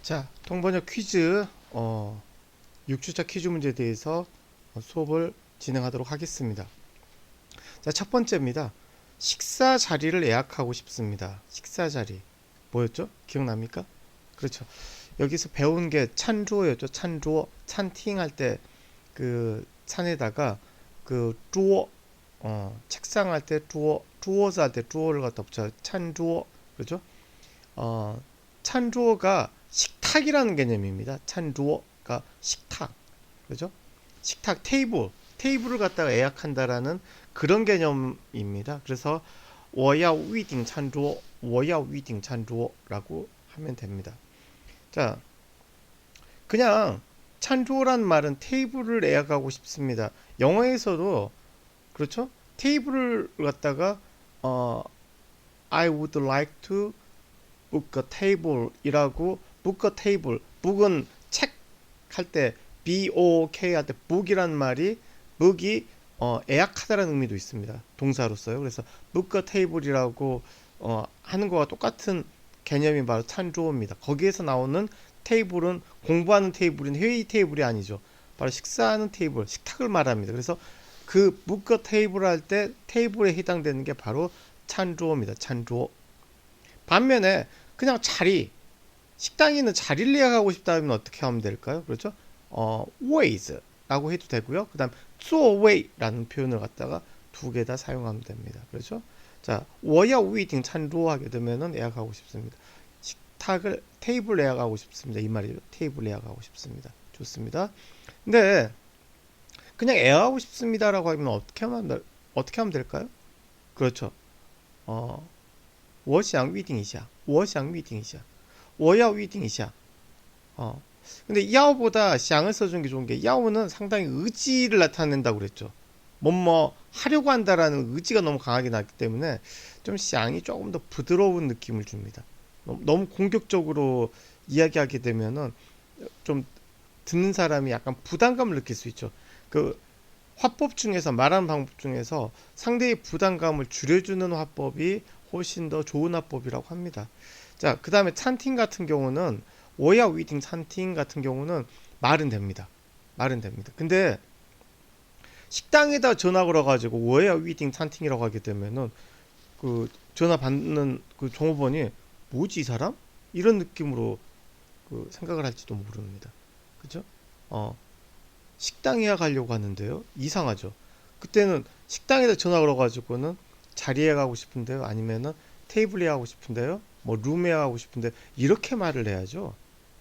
자, 통번역 퀴즈 6주차 퀴즈 문제에 대해서 수업을 진행하도록 하겠습니다. 자, 첫 번째입니다. 식사 자리를 예약하고 싶습니다. 식사 자리. 뭐였죠? 기억납니까? 그렇죠. 여기서 배운 게 찬주어였죠. 찬주어. 찬팅 할 때 그 찬에다가 그 주어 책상 할 때 주어, 주어서 할 때 주어를 갖다 붙여요. 찬주어. 그렇죠? 어, 찬주어가 식탁이라는 개념입니다. 찬주어가 식탁, 그죠? 식탁 테이블을 갖다가 예약한다라는 그런 개념입니다. 그래서 我要预订 찬주어, 我要预订 찬주어라고 하면 됩니다. 자, 그냥 찬주어란 말은 테이블을 예약하고 싶습니다. 영어에서도 그렇죠? 테이블을 갖다가 I would like to book a table 이라고 book a table book은 책 할 때 book 할 때 book이란 말이 book이 예약하다라는 의미도 있습니다. 동사로서요. 그래서 book a table이라고 하는 거와 똑같은 개념이 바로 찬조어입니다. 거기에서 나오는 테이블은 공부하는 테이블인 회의 테이블이 아니죠. 바로 식사하는 테이블, 식탁을 말합니다. 그래서 그 book a table 할 때 테이블에 해당되는 게 바로 찬조어입니다. 찬조어. 반면에 그냥 자리, 식당에 있는 자리를 예약하고 싶다면 어떻게 하면 될까요? 그렇죠? ways라고 해도 되고요. 그 다음 座位라는 표현을 갖다가 두 개 다 사용하면 됩니다. 그렇죠? 자, 我要预订 찬조하게 되면은 예약하고 싶습니다. 식탁을 테이블 예약하고 싶습니다. 이 말이죠. 테이블 예약하고 싶습니다. 좋습니다. 근데 그냥 예약하고 싶습니다라고 하면 어떻게 하면 될까요? 그렇죠. 我想预定一下我要预定一下 근데 야오보다 샹을 써준 게 좋은 게 야오는 상당히 의지를 나타낸다고 그랬죠. 뭐뭐 하려고 한다라는 의지가 너무 강하게 나기 때문에 좀 샹이 조금 더 부드러운 느낌을 줍니다. 너무 공격적으로 이야기하게 되면은 좀 듣는 사람이 약간 부담감을 느낄 수 있죠. 그 화법 중에서 말하는 방법 중에서 상대의 부담감을 줄여주는 화법이 훨씬 더 좋은 화법이라고 합니다. 자, 그 다음에 찬팅 같은 경우는 워야 위딩 찬팅 같은 경우는 말은 됩니다. 말은 됩니다. 근데 식당에다 전화 걸어가지고 워야 위딩 찬팅이라고 하게 되면은 그 전화 받는 그 종업원이 뭐지 이 사람? 이런 느낌으로 그 생각을 할지도 모릅니다. 그죠? 식당 예약하려고 하는데요. 이상하죠. 그때는 식당에다 전화 걸어가지고는 자리 예약하고 싶은데요. 아니면은 테이블 예약하고 싶은데요. 뭐 룸 예약하고 싶은데 이렇게 말을 해야죠.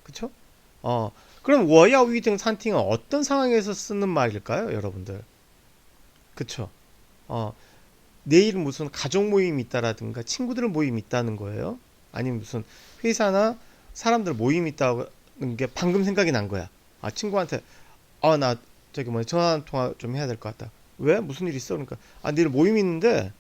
그쵸? 그럼 워야 위등 산팅은 어떤 상황에서 쓰는 말일까요, 여러분들? 그쵸? 내일 무슨 가족 모임이 있다라든가 친구들 모임이 있다는 거예요. 아니면 무슨 회사나 사람들 모임이 있다는 게 방금 생각이 난 거야. 친구한테 나 저기 뭐냐 전화 통화 좀 해야 될 것 같다. 왜? 무슨 일 있어? 그러니까 내일 모임 있는데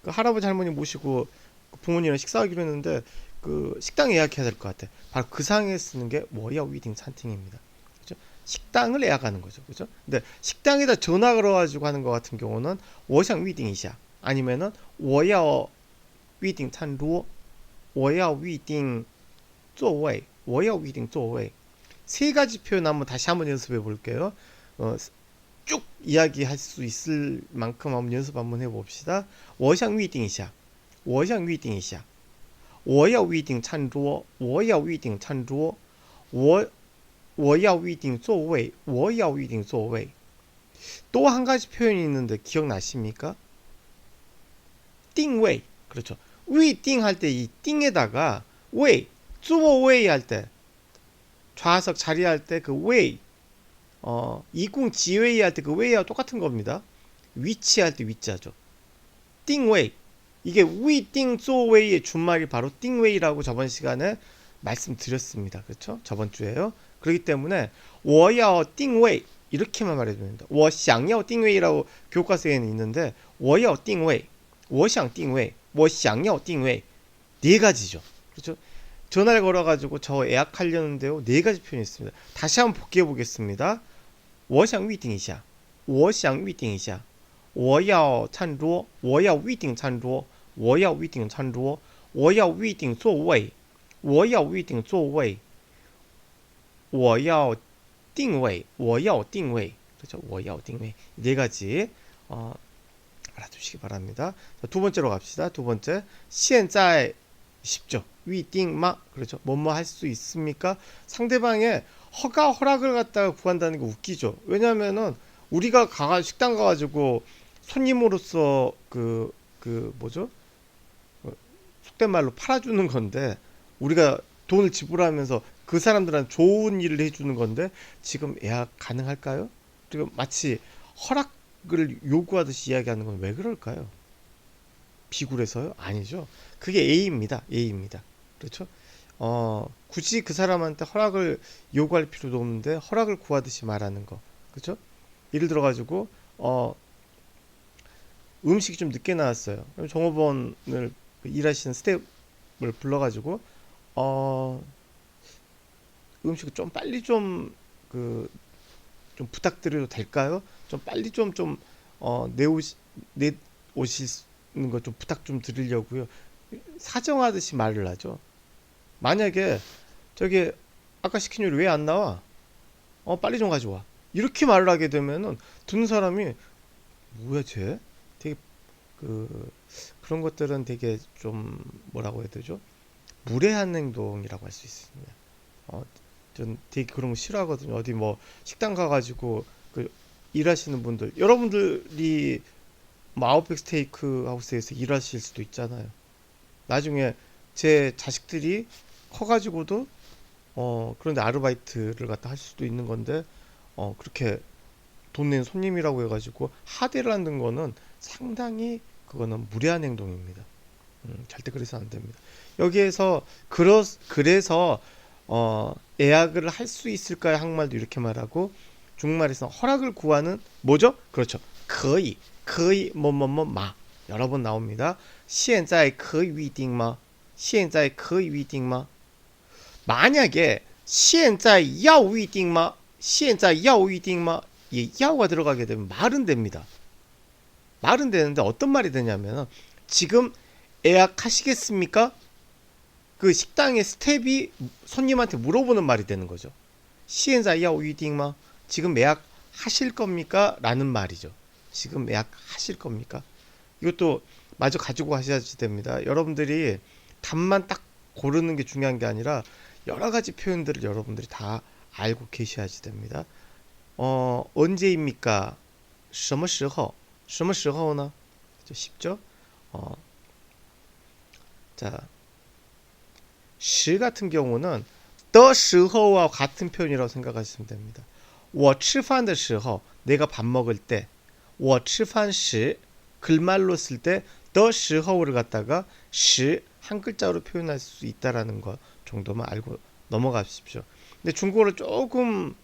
그 할아버지 할머니 모시고 그 부모님이랑 식사하기로 했는데 그 식당 예약해야 될 것 같아. 바로 그 상황에 쓰는 게 워야 위딩 찬팅입니다. 그죠? 식당을 예약하는 거죠. 그죠? 근데 식당에다 전화 걸어가지고 하는 것 같은 경우는 워샹 위딩이샤 아니면은 워야 위딩 찬루 워야 위딩 座位 워야 위딩 座位 세 가지 표현 다시 한번 연습해 볼게요. 쭉 이야기할 수 있을 만큼 한번 연습 한번 해봅시다. 我想预定一下我要预定餐桌我要预定餐桌我要预定座位我要预定座位 또 한 가지 표현이 있는데 기억나십니까? 定位 그렇죠. 위딩 할 때 이 띵에다가 웨이 座位 할 때 좌석 자리할 때 그 웨이 이궁 지웨이 할 때 그 웨이와 똑같은 겁니다. 위치할 때 위치하죠. 띵웨이 이게 위띵 조웨이의 준말이 바로 띵웨이라고 저번 시간에 말씀드렸습니다. 그렇죠? 저번 주에요. 그렇기 때문에 我要 띵웨이 이렇게만 말해주면 됩니다. 我想要 띵웨이라고 교과서에는 있는데 我要 띵웨이 我想 띵웨이 我想要 띵웨이 네 가지죠. 그렇죠? 전화를 걸어가지고 저 예약하려는데요. 네 가지 표현이 있습니다. 다시 한번 복귀해 보겠습니다. 我想预定一下我要餐桌我要预订餐桌我要预订餐桌我要预订座位我要预订座位我要定位，我要定位. 그렇죠? 我要定位. 네 가지 알아두시기 바랍니다. 자, 두 번째로 갑시다. 두 번째. 现在 쉽죠. 预定吗? 그렇죠. 뭐뭐 할 수 있습니까? 상대방의 허락을 갖다가 구한다는 게 웃기죠. 왜냐면은 우리가 식당 가가지고 손님으로서 뭐죠? 속된 말로 팔아주는 건데 우리가 돈을 지불하면서 그 사람들한테 좋은 일을 해주는 건데 지금 예약 가능할까요? 그리고 마치 허락을 요구하듯이 이야기하는 건 왜 그럴까요? 비굴해서요? 아니죠. 그게 A입니다. A입니다. 그렇죠? 굳이 그 사람한테 허락을 요구할 필요도 없는데 허락을 구하듯이 말하는 거. 그렇죠? 예를 들어 가지고 음식이 좀 늦게 나왔어요. 그럼 종업원을 일하시는 스태프를 불러가지고 음식을 좀 빨리 좀 부탁드려도 될까요? 좀 빨리 내오시는 거 좀 부탁 좀 드리려고요. 사정하듯이 말을 하죠. 만약에 저기 아까 시킨 요리 왜 안 나와? 빨리 좀 가져와. 이렇게 말을 하게 되면은 듣는 사람이 뭐야 쟤? 되게 그런 것들은 되게 좀 뭐라고 해야 되죠? 무례한 행동이라고 할 수 있습니다. 전 되게 그런 거 싫어하거든요. 어디 뭐 식당 가가지고 일하시는 분들, 여러분들이 뭐 아웃백 스테이크 하우스에서 일하실 수도 있잖아요. 나중에 제 자식들이 커가지고도 그런데 아르바이트를 갖다 할 수도 있는 건데 그렇게 돈 낸 손님이라고 해가지고 하대를 하는 거는 상당히 그거는 무례한 행동입니다. 절대 그래서 안 됩니다. 여기에서 그래서 예약을 할 수 있을까요? 한국말도 이렇게 말하고 중국말에서 허락을 구하는 뭐죠? 그렇죠. 可以 뭐뭐뭐 여러 번 나옵니다. 现在可以预定吗?现在可以预定吗? 만약에 现在要预定吗?现在要预定吗? 이 야오가 들어가게 되면 말은 됩니다. 말은 되는데 어떤 말이 되냐면 지금 예약하시겠습니까? 그 식당의 스텝이 손님한테 물어보는 말이 되는 거죠. 现在要预定吗? 지금 예약하실 겁니까? 라는 말이죠. 지금 예약하실 겁니까? 이것도 마저 가지고 가셔야지 됩니다. 여러분들이 답만 딱 고르는 게 중요한 게 아니라 여러 가지 표현들을 여러분들이 다 알고 계셔야지 됩니다. 언제입니까? 什么时候?什么时候呢? 쉽죠? 자, 时 같은 경우는 的时候와 같은 표현이라고 생각하시면 됩니다. 我吃饭的时候 내가 밥 먹을 때 我吃饭时 글말로 쓸 때 的时候를 갖다가 时 한 글자로 표현할 수 있다라는 것 정도만 알고 넘어가십시오. 근데 중국어를 조금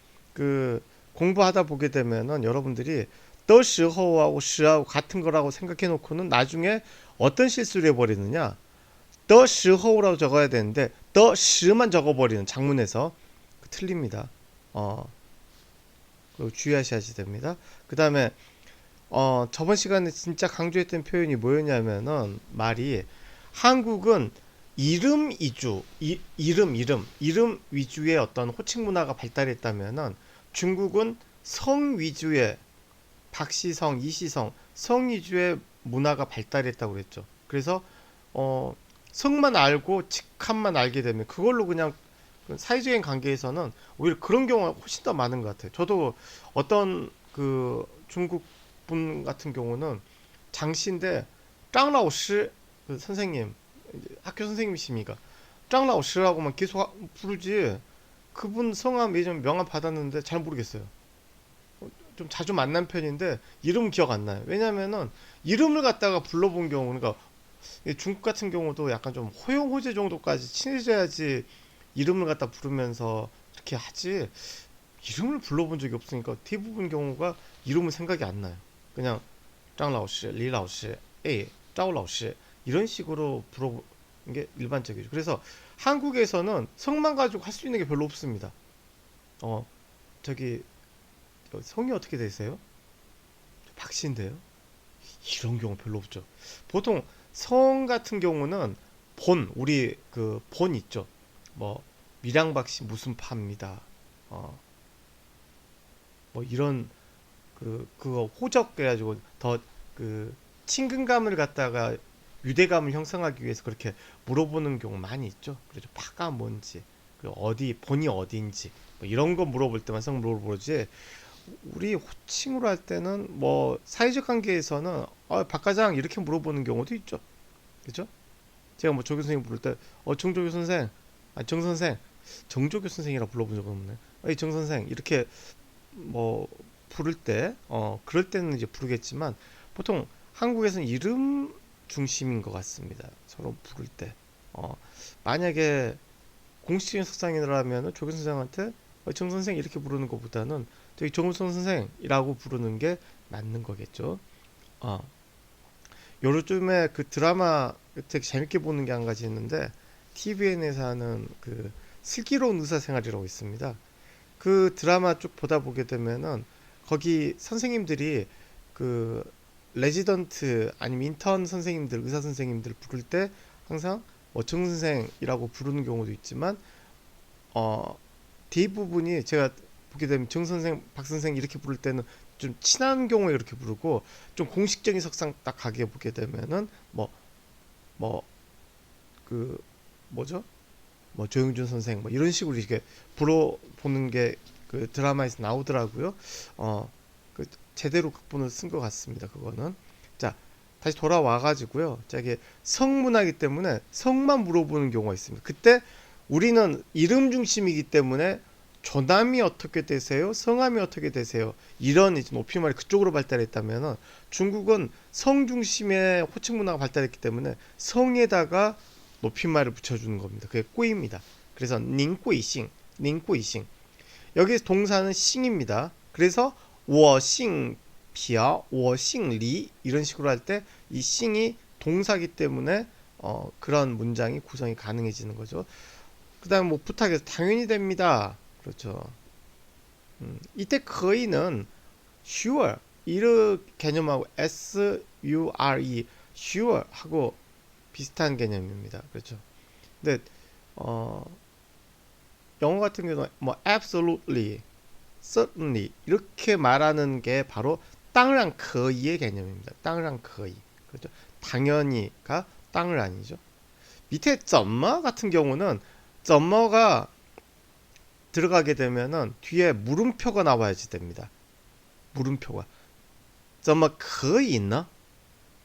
공부하다 보게 되면은 여러분들이 的时候하고 时하고 같은 거라고 생각해 놓고는 나중에 어떤 실수를 해버리느냐 的时候라고 적어야 되는데 的时만 적어버리는 장문에서 틀립니다. 주의하셔야 됩니다. 그 다음에 저번 시간에 진짜 강조했던 표현이 뭐였냐면은 말이 한국은 이름 위주, 이름 위주의 어떤 호칭 문화가 발달했다면은 중국은 성 위주의 박시성, 이시성, 성 위주의 문화가 발달했다고 그랬죠. 그래서 성만 알고 직함만 알게 되면 그걸로 그냥 사회적인 관계에서는 오히려 그런 경우가 훨씬 더 많은 것 같아요. 저도 어떤 중국 분 같은 경우는 장씨인데 짱라오시 선생님 학교 선생님이십니까? 짱라오시라고만 계속 부르지 그분 성함 예전 명함 받았는데 잘 모르겠어요. 좀 자주 만난 편인데 이름 기억 안 나요. 왜냐면은 이름을 갖다가 불러본 경우 그러니까 중국 같은 경우도 약간 좀 호용호제 정도까지 친해져야지 이름을 갖다 부르면서 이렇게 하지 이름을 불러본 적이 없으니까 대부분 경우가 이름은 생각이 안 나요. 그냥 짱라오시, 리라오시, 에이, 짜오라오시 이런 식으로 부르는 게 일반적이죠. 그래서 한국에서는 성만 가지고 할 수 있는 게 별로 없습니다. 저기 성이 어떻게 되세요? 박씨인데요. 이런 경우 별로 없죠. 보통 성 같은 경우는 우리 본 있죠. 뭐 밀양박씨 무슨 파입니다. 어, 뭐 이런 그거 호적 그래가지고 더 그 친근감을 갖다가 유대감을 형성하기 위해서 그렇게 물어보는 경우 많이 있죠. 그래서 파가 뭔지, 그 어디 본이 어디인지 뭐 이런 거 물어볼 때만 성 물어보지. 우리 호칭으로 할 때는 뭐 사회적 관계에서는 박 과장 이렇게 물어보는 경우도 있죠. 그죠? 제가 뭐 조교 선생님 부를 때 정조교 선생, 정 선생, 정조교 선생이라 불러본 적은 없네. 정 선생 이렇게 뭐 부를 때 그럴 때는 이제 부르겠지만 보통 한국에서는 이름 중심인 것 같습니다. 서로 부를 때 만약에 공식적인 석상이라면 조교 선생한테 정 선생 이렇게 부르는 것보다는 저기 정우성 선생이라고 부르는 게 맞는 거겠죠. 어, 요즘에 그 드라마 되게 재밌게 보는 게 한 가지 있는데 TVN에서 하는 그 슬기로운 의사생활이라고 있습니다. 그 드라마 쭉 보다 보게 되면은 거기 선생님들이 그 레지던트 아니면 인턴 선생님들 의사 선생님들 부를 때 항상 정 선생이라고 부르는 경우도 있지만 어 대부분이 제가 보게 되면 정 선생, 박 선생 이렇게 부를 때는 좀 친한 경우에 그렇게 부르고 좀 공식적인 석상 딱 가게 보게 되면은 뭐 그 뭐죠? 뭐 조영준 선생 뭐 이런 식으로 이렇게 불어보는 게 그 드라마에서 나오더라고요. 그 제대로 극본을 쓴 것 같습니다. 그거는 자 다시 돌아와 가지고요. 자 이게 성문화이기 때문에 성만 물어보는 경우가 있습니다. 그때 우리는 이름 중심이기 때문에 조남이 어떻게 되세요? 성함이 어떻게 되세요? 이런 이제 높임말이 그쪽으로 발달했다면은 중국은 성 중심의 호칭 문화가 발달했기 때문에 성에다가 높임말을 붙여주는 겁니다. 그게 꾸입니다. 그래서 닝꾸이싱, 닝꾸이싱. 여기 동사는 싱입니다. 그래서 我姓朴, 我姓李 이런 식으로 할 때 이 싱이 동사기 때문에 그런 문장이 구성이 가능해지는 거죠. 그다음 뭐 부탁해서 당연히 됩니다. 그렇죠. 이때 거의는 sure 이르 개념하고 sure sure 하고 비슷한 개념입니다. 그렇죠. 근데 어, 영어 같은 경우는 뭐 absolutely, certainly 이렇게 말하는 게 바로 땅랑 거의의 개념입니다. 땅랑 거의. 그렇죠. 당연히가 땅을 아니죠. 밑에 점머 같은 경우는 점머가 들어가게 되면은 뒤에 물음표가 나와야지 됩니다. 물음표가. 怎么可以呢?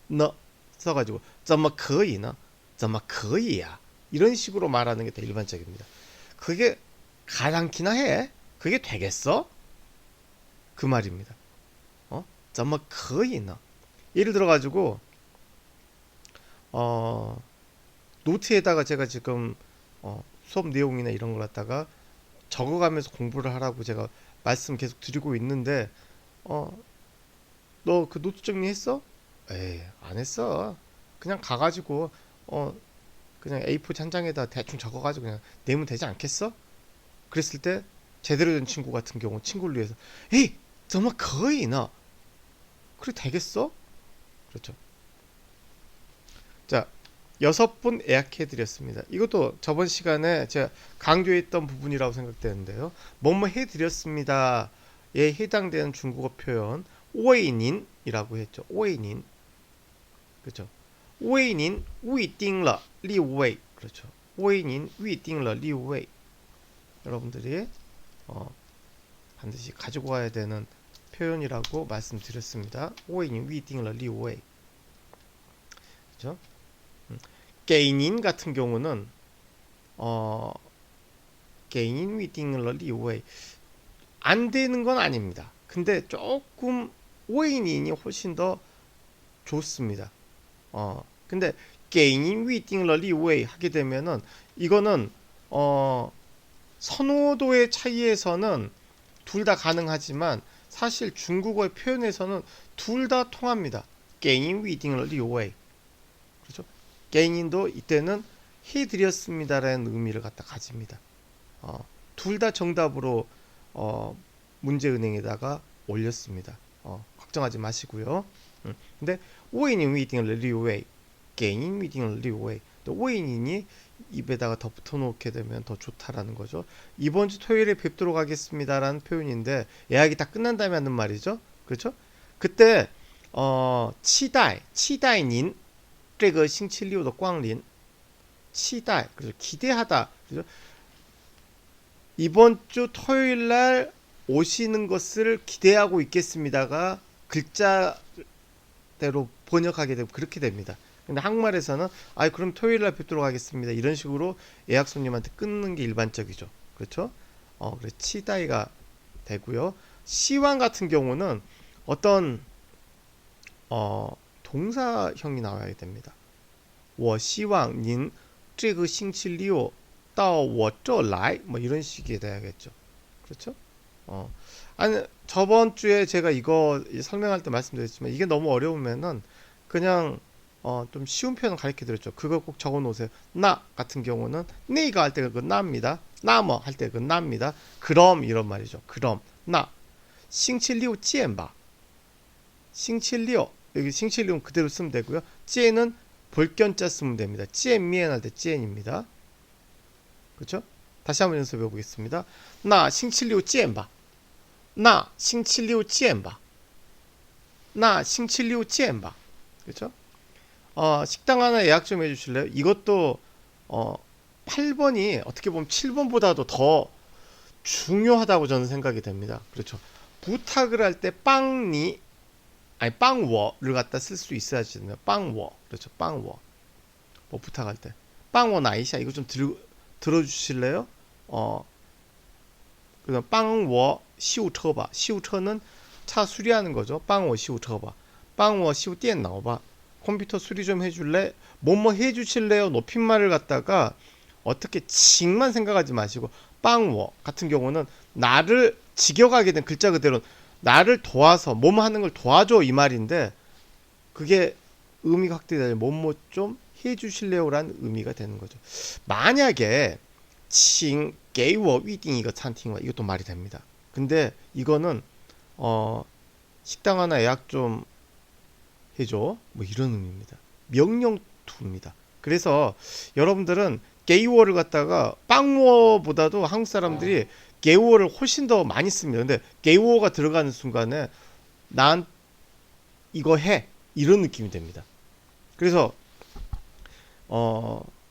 너 써가지고 怎么可以呢? 怎么可以야? 이런 식으로 말하는 게 더 일반적입니다. 그게 가당키나 해? 그게 되겠어? 그 말입니다. 怎么可以呢? 예를 들어가지고 어, 노트에다가 제가 지금 수업 내용이나 이런 걸 갖다가 적어가면서 공부를 하라고 제가 말씀 계속 드리고 있는데 너 그 노트 정리했어? 에이 안 했어. 그냥 가가지고 그냥 A4 한 장에다 대충 적어가지고 그냥 내면 되지 않겠어? 그랬을 때 제대로 된 친구 같은 경우 친구를 위해서 에이 정말 거의 나 그래 되겠어? 그렇죠. 자 6분 예약해 드렸습니다. 이것도 저번 시간에 제가 강조했던 부분이라고 생각되는데요. 뭐뭐 해 드렸습니다에 해당되는 중국어 표현 오웨이닌이라고 했죠. 오웨이닌 그렇죠. 오웨이닌 위띵러 리웨이 그렇죠. 오웨이닌 위띵러 리웨이 여러분들이 반드시 가지고 와야 되는 표현이라고 말씀드렸습니다. 오웨이닌 위띵러 리웨이 그렇죠. 개인인 같은 경우는 개인인 위딩러 리웨이 안 되는 건 아닙니다. 근데 조금 오인인이 훨씬 더 좋습니다. 근데 개인인 위딩러 리웨이 하게 되면은 이거는 선호도의 차이에서는 둘 다 가능하지만 사실 중국어의 표현에서는 둘 다 통합니다. 개인 위딩러 리웨이 그렇죠. 개인도 이때는 해드렸습니다라는 의미를 갖다 가집니다. 둘 다 정답으로 문제은행에다가 올렸습니다. 걱정하지 마시고요. 근데 为您预定了6位，给您预定了6位。 또 为您이 입에다가 더 붙여놓게 되면 더 좋다라는 거죠. 이번 주 토요일에 뵙도록 하겠습니다라는 표현인데 예약이 다 끝난 다음에 하는 말이죠. 그렇죠? 그때 치다이 닌 这个星期六的光临 치다이 그래서 기대하다. 그죠? 이번 주 토요일 날 오시는 것을 기대하고 있겠습니다가 글자대로 번역하게 되면 그렇게 됩니다. 근데 한국말에서는 그럼 토요일 날 뵙도록 하겠습니다. 이런 식으로 예약 손님한테 끊는 게 일반적이죠. 그렇죠? 그래 치다이가 되고요. 시황 같은 경우는 어떤 동사형이 나와야 됩니다. 我希望您这个星期六到我这来 뭐 이런 식이 돼야겠죠. 그렇죠? 아니 저번 주에 제가 이거 설명할 때 말씀드렸지만 이게 너무 어려우면은 그냥 좀 쉬운 표현 가르쳐 드렸죠. 그거 꼭 적어 놓으세요. 나 같은 경우는 네가 할 때가 그 나입니다. 나뭐 할 때 그 나입니다. 그럼 이런 말이죠. 그럼 나 싱칠리오 찌엔바 싱칠리오 여기 싱칠리오는 그대로 쓰면 되고요. 찌엔은 볼견자 쓰면 됩니다. 찌엔미엔 할 때 찌엔입니다. 그렇죠? 다시 한번 연습해 보겠습니다. 나 싱칠리오 찌엔바 나 싱칠리오 찌엔바 나 싱칠리오 찌엔바 그렇죠? 식당 하나 예약 좀 해주실래요? 이것도 8번이 어떻게 보면 7번보다도 더 중요하다고 저는 생각이 됩니다. 그렇죠? 부탁을 할 때 빵니 아니 빵워를 갖다 쓸 수 있어야지 빵워 그렇죠? 빵워 뭐 부탁할 때 빵워 나이샤 이거 좀 들어주실래요? 그다음 빵워 시우처바 시우처는 차 수리하는 거죠. 빵워 시우처바 빵워 시우띠엔 나오바 컴퓨터 수리 좀 해줄래? 뭐뭐 해주실래요? 높임말을 갖다가 어떻게 칭만 생각하지 마시고 빵워 같은 경우는 나를 직역하게 된 글자 그대로 나를 도와서 뭐뭐 하는 걸 도와줘 이 말인데 그게 의미가 확대되면 뭐뭐 좀 해주실래요라는 의미가 되는 거죠. 만약에 칭 게이워 위딩 이거 찬팅와 이것도 말이 됩니다. 근데 이거는 식당 하나 예약 좀 해줘 뭐 이런 의미입니다. 명령투입니다. 그래서 여러분들은 게이워를 갖다가 빵워보다도 한국 사람들이 게이워를 훨씬 더 많이 씁니다. 근데 게이워가 들어가는 순간에 난 이거 해 이런 느낌이 됩니다. 그래서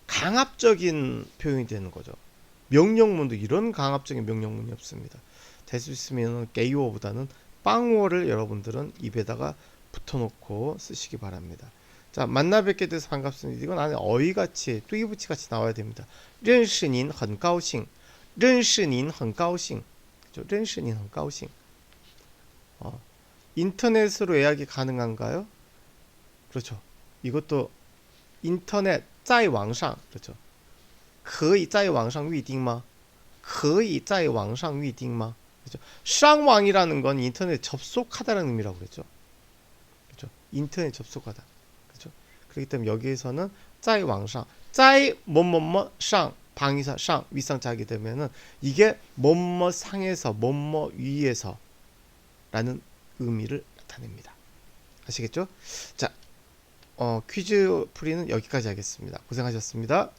강압적인 표현이 되는 거죠. 명령문도 이런 강압적인 명령문이 없습니다. 될 수 있으면 게이워보다는 빵워를 여러분들은 입에다가 붙여놓고 쓰시기 바랍니다. 자, 만나 뵙게 돼서 반갑습니다. 이건 안에 어휘같이 뚜이부치같이 나와야 됩니다. 认识您很高兴认识您很高兴그죠? 认识您很高兴 인터넷으로 예약이 가능한가요? 그렇죠. 이것도 인터넷 在网上 그렇죠. 可以在网上预订吗?可以在网上预订吗? 그렇죠. 상왕이라는 건 인터넷 접속하다라는 의미라고 그랬죠. 그렇죠. 인터넷 접속하다. 그렇죠. 그렇기 때문에 여기에서는 在网上 在뭐뭐뭐 상 방위사 상 윗상 자게 되면은 이게 뭐뭐 상에서 뭐뭐 위에서 라는 의미를 나타냅니다. 아시겠죠? 자, 퀴즈 풀이는 여기까지 하겠습니다. 고생하셨습니다.